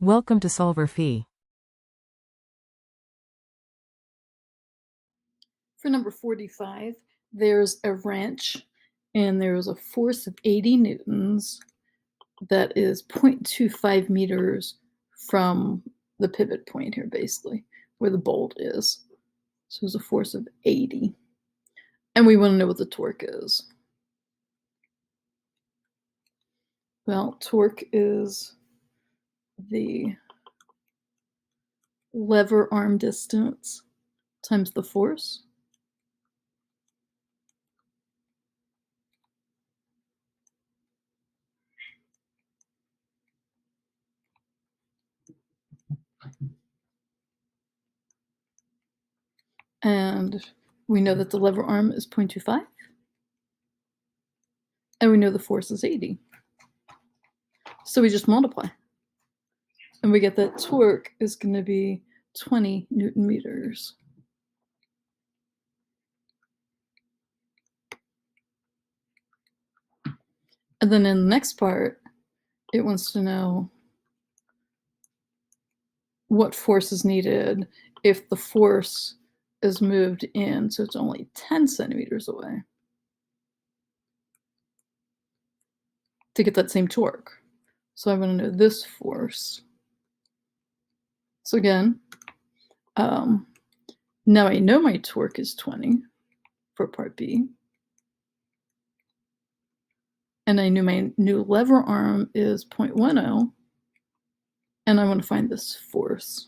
Welcome to solverfy. For number 45, there's a wrench and there's a force of 80 newtons that is 0.25 meters from the pivot point here, basically, where the bolt is. So there's a force of 80. And we want to know what the torque is. Well, torque is the lever arm distance times the force. And we know that the lever arm is 0.25. And we know the force is 80. So we just multiply. And we get that torque is going to be 20 Newton meters. And then in the next part, it wants to know what force is needed if the force is moved in, so it's only 10 centimeters away, to get that same torque. So I want to know this force. So again, now I know my torque is 20 for part B. And I knew my new lever arm is 0.10. And I want to find this force.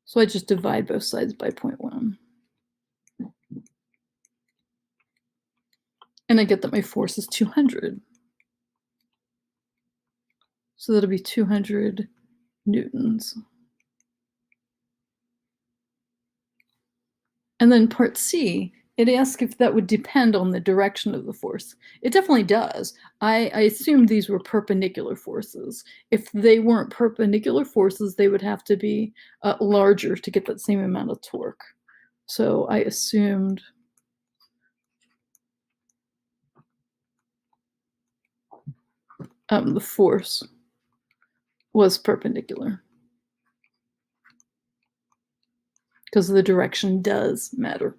So I just divide both sides by 0.1. And I get that my force is 200. So that'll be 200 newtons. And then part C, it asks if that would depend on the direction of the force. It definitely does. I assumed these were perpendicular forces. If they weren't perpendicular forces, they would have to be larger to get that same amount of torque. So I assumed the force was perpendicular, because the direction does matter.